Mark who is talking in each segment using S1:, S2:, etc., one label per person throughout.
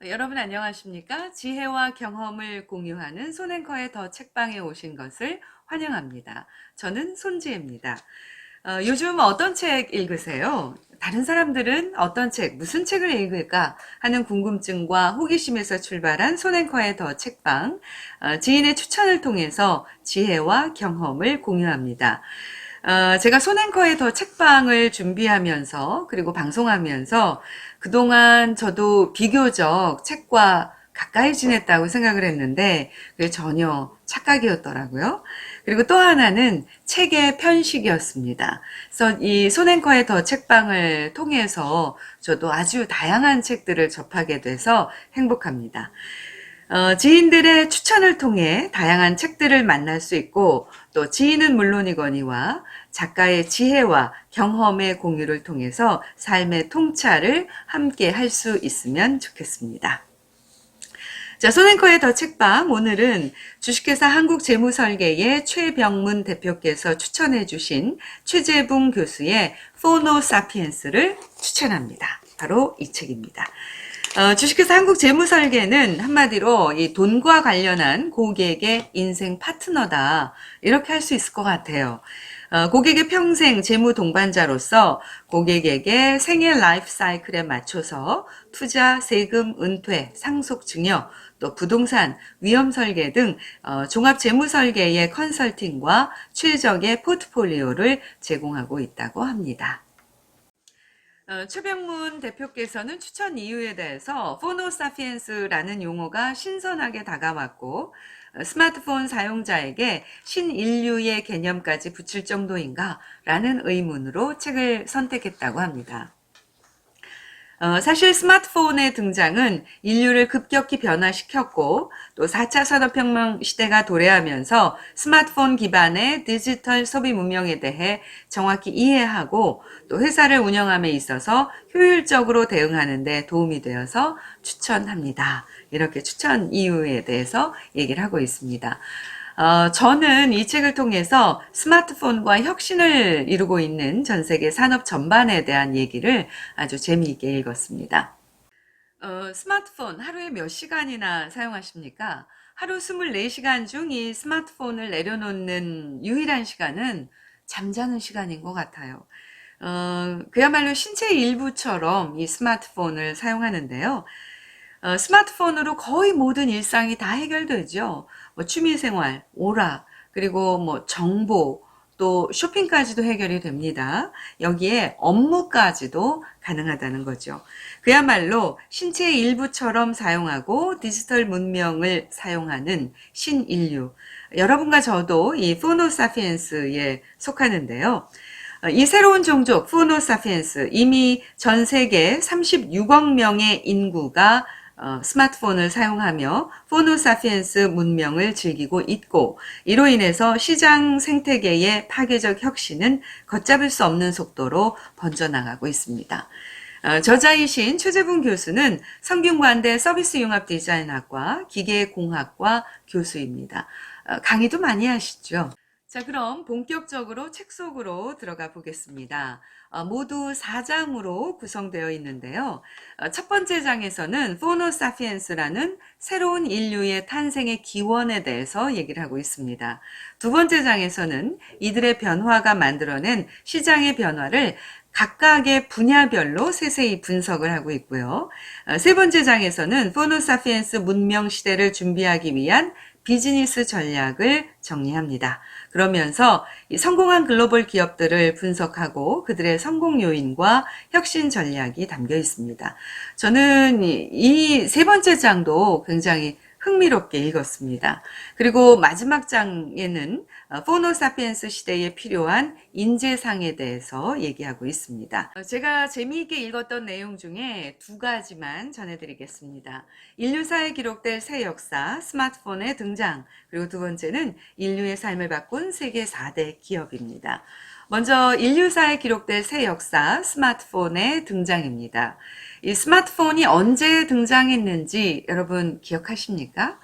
S1: 여러분 안녕하십니까? 지혜와 경험을 공유하는 손앵커의 더 책방에 오신 것을 환영합니다. 저는 손지혜입니다. 요즘 어떤 책 읽으세요? 다른 사람들은 어떤 책, 무슨 책을 읽을까 하는 궁금증과 호기심에서 출발한 손앵커의 더 책방, 지인의 추천을 통해서 지혜와 경험을 공유합니다. 제가 손앵커의 더 책방을 준비하면서 그리고 방송하면서 그동안 저도 비교적 책과 가까이 지냈다고 생각을 했는데 그게 전혀 착각이었더라고요. 그리고 또 하나는 책의 편식이었습니다. 그래서 이 손앵커의 더 책방을 통해서 저도 아주 다양한 책들을 접하게 돼서 행복합니다. 지인들의 추천을 통해 다양한 책들을 만날 수 있고 또 지인은 물론이거니와 작가의 지혜와 경험의 공유를 통해서 삶의 통찰을 함께 할 수 있으면 좋겠습니다. 자, 손앵커의 더 책방 오늘은 주식회사 한국재무설계의 최병문 대표께서 추천해 주신 최재붕 교수의 포노 사피엔스를 추천합니다. 바로 이 책입니다. 주식회사 한국재무설계는 한마디로 이 돈과 관련한 고객의 인생 파트너다 이렇게 할 수 있을 것 같아요. 고객의 평생 재무 동반자로서 고객에게 생애 라이프 사이클에 맞춰서 투자, 세금, 은퇴, 상속 증여, 또 부동산, 위험 설계 등 종합 재무 설계의 컨설팅과 최적의 포트폴리오를 제공하고 있다고 합니다. 최병문 대표께서는 추천 이유에 대해서 포노 사피엔스라는 용어가 신선하게 다가왔고 스마트폰 사용자에게 신인류의 개념까지 붙일 정도인가? 라는 의문으로 책을 선택했다고 합니다. 사실 스마트폰의 등장은 인류를 급격히 변화시켰고 또 4차 산업혁명 시대가 도래하면서 스마트폰 기반의 디지털 소비 문명에 대해 정확히 이해하고 또 회사를 운영함에 있어서 효율적으로 대응하는 데 도움이 되어서 추천합니다. 이렇게 추천 이유에 대해서 얘기를 하고 있습니다. 저는 이 책을 통해서 스마트폰과 혁신을 이루고 있는 전 세계 산업 전반에 대한 얘기를 아주 재미있게 읽었습니다. 스마트폰 하루에 몇 시간이나 사용하십니까? 하루 24시간 중 이 스마트폰을 내려놓는 유일한 시간은 잠자는 시간인 것 같아요. 그야말로 신체 일부처럼 이 스마트폰을 사용하는데요. 스마트폰으로 거의 모든 일상이 다 해결되죠. 뭐 취미생활, 오락, 그리고 뭐 정보, 또 쇼핑까지도 해결이 됩니다. 여기에 업무까지도 가능하다는 거죠. 그야말로 신체의 일부처럼 사용하고 디지털 문명을 사용하는 신인류. 여러분과 저도 이 포노 사피엔스에 속하는데요. 이 새로운 종족 포노 사피엔스 이미 전 세계 36억 명의 인구가 스마트폰을 사용하며 포노 사피엔스 문명을 즐기고 있고 이로 인해서 시장 생태계의 파괴적 혁신은 걷잡을 수 없는 속도로 번져나가고 있습니다. 저자이신 최재붕 교수는 성균관대 서비스융합디자인학과 기계공학과 교수입니다. 강의도 많이 하시죠. 자, 그럼 본격적으로 책 속으로 들어가 보겠습니다. 모두 4장으로 구성되어 있는데요. 첫 번째 장에서는 포노 사피엔스라는 새로운 인류의 탄생의 기원에 대해서 얘기를 하고 있습니다. 두 번째 장에서는 이들의 변화가 만들어낸 시장의 변화를 각각의 분야별로 세세히 분석을 하고 있고요. 세 번째 장에서는 포노 사피엔스 문명 시대를 준비하기 위한 비즈니스 전략을 정리합니다. 그러면서 성공한 글로벌 기업들을 분석하고 그들의 성공 요인과 혁신 전략이 담겨 있습니다. 저는 이 세 번째 장도 굉장히 흥미롭게 읽었습니다. 그리고 마지막 장에는 포노 사피엔스 시대에 필요한 인재상에 대해서 얘기하고 있습니다. 제가 재미있게 읽었던 내용 중에 두 가지만 전해드리겠습니다. 인류사에 기록될 새 역사, 스마트폰의 등장, 그리고 두 번째는 인류의 삶을 바꾼 세계 4대 기업입니다. 먼저 인류사에 기록될 새 역사, 스마트폰의 등장입니다. 이 스마트폰이 언제 등장했는지 여러분 기억하십니까?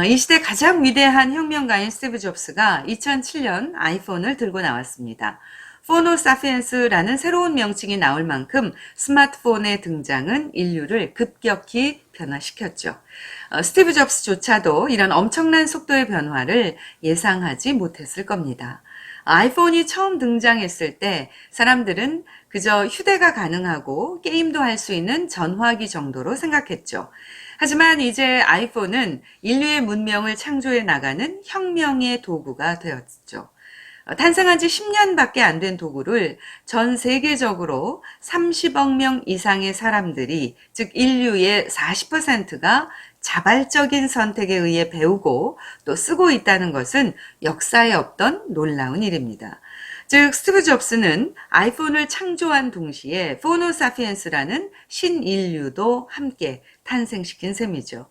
S1: 이 시대 가장 위대한 혁명가인 스티브 잡스가 2007년 아이폰을 들고 나왔습니다. 포노사피엔스라는 새로운 명칭이 나올 만큼 스마트폰의 등장은 인류를 급격히 변화시켰죠. 스티브 잡스조차도 이런 엄청난 속도의 변화를 예상하지 못했을 겁니다. 아이폰이 처음 등장했을 때 사람들은 그저 휴대가 가능하고 게임도 할 수 있는 전화기 정도로 생각했죠. 하지만 이제 아이폰은 인류의 문명을 창조해 나가는 혁명의 도구가 되었죠. 탄생한 지 10년밖에 안 된 도구를 전 세계적으로 30억 명 이상의 사람들이, 즉 인류의 40%가 자발적인 선택에 의해 배우고 또 쓰고 있다는 것은 역사에 없던 놀라운 일입니다. 즉 스티브 잡스는 아이폰을 창조한 동시에 포노사피엔스라는 신인류도 함께 탄생시킨 셈이죠.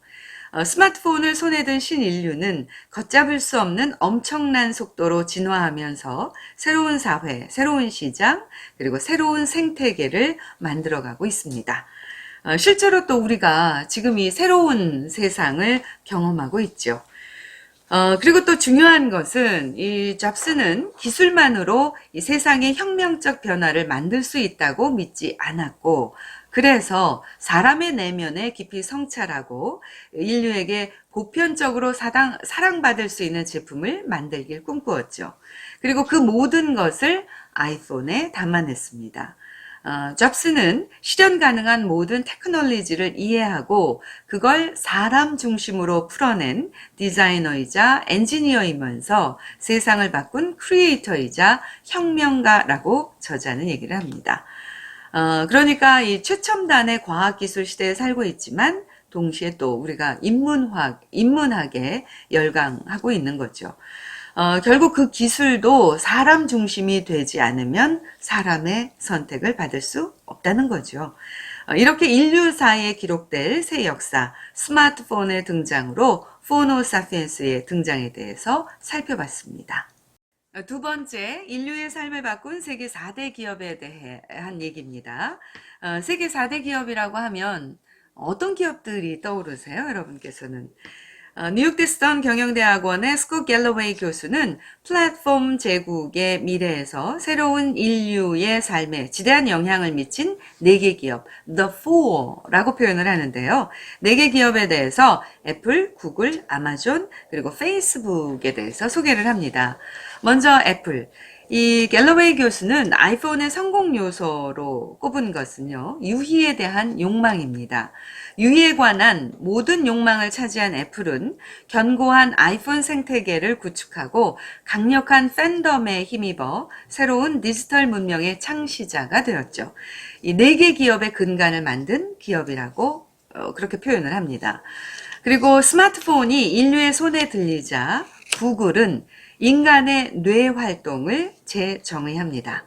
S1: 스마트폰을 손에 든 신인류는 걷잡을 수 없는 엄청난 속도로 진화하면서 새로운 사회, 새로운 시장, 그리고 새로운 생태계를 만들어가고 있습니다. 실제로 또 우리가 지금 이 새로운 세상을 경험하고 있죠. 그리고 또 중요한 것은 이 잡스는 기술만으로 이 세상의 혁명적 변화를 만들 수 있다고 믿지 않았고, 그래서 사람의 내면에 깊이 성찰하고 인류에게 보편적으로 사랑받을 수 있는 제품을 만들길 꿈꾸었죠. 그리고 그 모든 것을 아이폰에 담아냈습니다. 잡스는 실현 가능한 모든 테크놀로지를 이해하고 그걸 사람 중심으로 풀어낸 디자이너이자 엔지니어이면서 세상을 바꾼 크리에이터이자 혁명가라고 저자는 얘기를 합니다. 그러니까 이 최첨단의 과학기술 시대에 살고 있지만 동시에 또 우리가 인문학에 열광하고 있는 거죠. 결국 그 기술도 사람 중심이 되지 않으면 사람의 선택을 받을 수 없다는 거죠. 이렇게 인류사에 기록될 새 역사, 스마트폰의 등장으로 포노사피엔스의 등장에 대해서 살펴봤습니다. 두 번째, 인류의 삶을 바꾼 세계 4대 기업에 대해 한 얘기입니다. 세계 4대 기업이라고 하면 어떤 기업들이 떠오르세요, 여러분께서는? 뉴욕 디스턴 경영대학원의 스콧 갤러웨이 교수는 플랫폼 제국의 미래에서 새로운 인류의 삶에 지대한 영향을 미친 4개 기업, The Four라고 표현을 하는데요. 4개 기업에 대해서 애플, 구글, 아마존, 그리고 페이스북에 대해서 소개를 합니다. 먼저 애플. 이 갤러웨이 교수는 아이폰의 성공 요소로 꼽은 것은요, 유희에 대한 욕망입니다. 유희에 관한 모든 욕망을 차지한 애플은 견고한 아이폰 생태계를 구축하고 강력한 팬덤에 힘입어 새로운 디지털 문명의 창시자가 되었죠. 이 4개 기업의 근간을 만든 기업이라고 그렇게 표현을 합니다. 그리고 스마트폰이 인류의 손에 들리자 구글은 인간의 뇌 활동을 재정의합니다.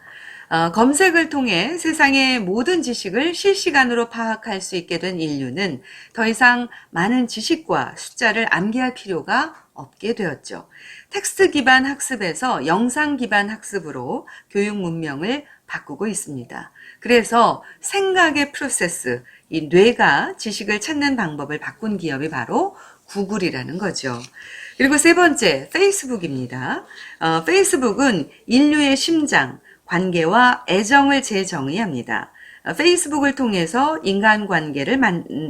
S1: 검색을 통해 세상의 모든 지식을 실시간으로 파악할 수 있게 된 인류는 더 이상 많은 지식과 숫자를 암기할 필요가 없게 되었죠. 텍스트 기반 학습에서 영상 기반 학습으로 교육 문명을 바꾸고 있습니다. 그래서 생각의 프로세스, 이 뇌가 지식을 찾는 방법을 바꾼 기업이 바로 구글이라는 거죠. 그리고 세 번째, 페이스북입니다. 페이스북은 인류의 심장, 관계와 애정을 재정의합니다. 페이스북을 통해서 인간관계를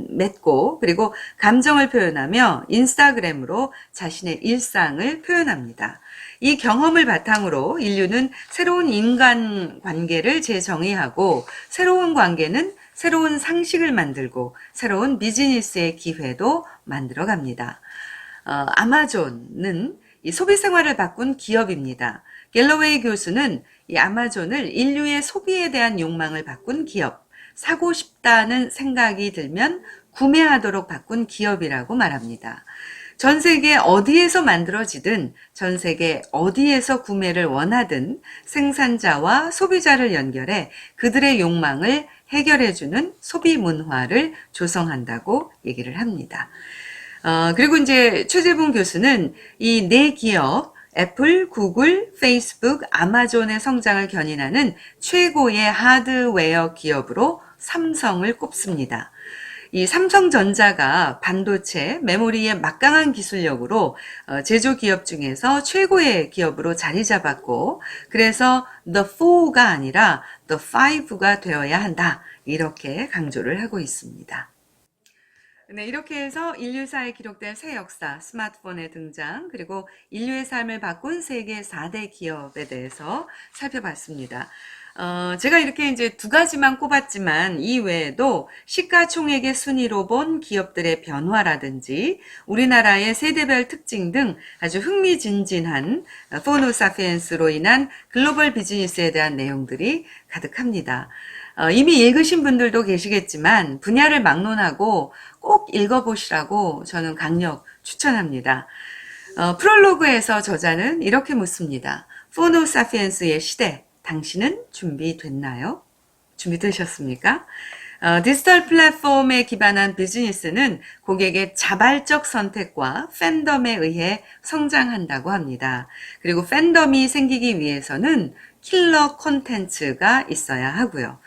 S1: 맺고 그리고 감정을 표현하며 인스타그램으로 자신의 일상을 표현합니다. 이 경험을 바탕으로 인류는 새로운 인간관계를 재정의하고 새로운 관계는 새로운 상식을 만들고 새로운 비즈니스의 기회도 만들어갑니다. 아마존은 이 소비 생활을 바꾼 기업입니다. 갤러웨이 교수는 이 아마존을 인류의 소비에 대한 욕망을 바꾼 기업, 사고 싶다는 생각이 들면 구매하도록 바꾼 기업이라고 말합니다. 전 세계 어디에서 만들어지든 전 세계 어디에서 구매를 원하든 생산자와 소비자를 연결해 그들의 욕망을 해결해주는 소비 문화를 조성한다고 얘기를 합니다. 그리고 이제 최재분 교수는 이 4기업, 애플, 구글, 페이스북, 아마존의 성장을 견인하는 최고의 하드웨어 기업으로 삼성을 꼽습니다. 이 삼성전자가 반도체, 메모리의 막강한 기술력으로 제조 기업 중에서 최고의 기업으로 자리 잡았고, 그래서 The 4가 아니라 The 5가 되어야 한다. 이렇게 강조를 하고 있습니다. 네, 이렇게 해서 인류사에 기록된 새 역사, 스마트폰의 등장, 그리고 인류의 삶을 바꾼 세계 4대 기업에 대해서 살펴봤습니다. 제가 이렇게 이제 두 가지만 꼽았지만 이 외에도 시가총액의 순위로 본 기업들의 변화라든지 우리나라의 세대별 특징 등 아주 흥미진진한 포노사피엔스로 인한 글로벌 비즈니스에 대한 내용들이 가득합니다. 이미 읽으신 분들도 계시겠지만 분야를 막론하고 꼭 읽어보시라고 저는 강력 추천합니다. 프롤로그에서 저자는 이렇게 묻습니다. 포노사피엔스의 시대, 당신은 준비됐나요? 준비되셨습니까? 디지털 플랫폼에 기반한 비즈니스는 고객의 자발적 선택과 팬덤에 의해 성장한다고 합니다. 그리고 팬덤이 생기기 위해서는 킬러 콘텐츠가 있어야 하고요.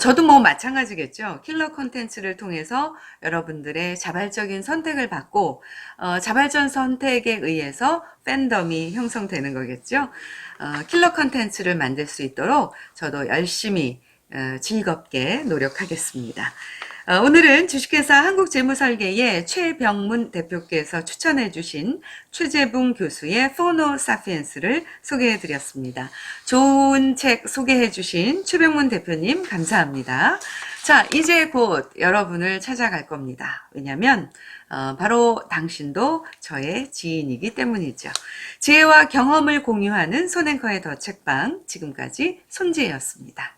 S1: 저도 뭐 마찬가지겠죠. 킬러 콘텐츠를 통해서 여러분들의 자발적인 선택을 받고 자발적 선택에 의해서 팬덤이 형성되는 거겠죠. 킬러 콘텐츠를 만들 수 있도록 저도 열심히 즐겁게 노력하겠습니다. 오늘은 주식회사 한국재무설계의 최병문 대표께서 추천해 주신 최재붕 교수의 포노사피엔스를 소개해 드렸습니다. 좋은 책 소개해 주신 최병문 대표님 감사합니다. 자, 이제 곧 여러분을 찾아갈 겁니다. 왜냐하면 바로 당신도 저의 지인이기 때문이죠. 지혜와 경험을 공유하는 손앵커의 더 책방, 지금까지 손지혜였습니다.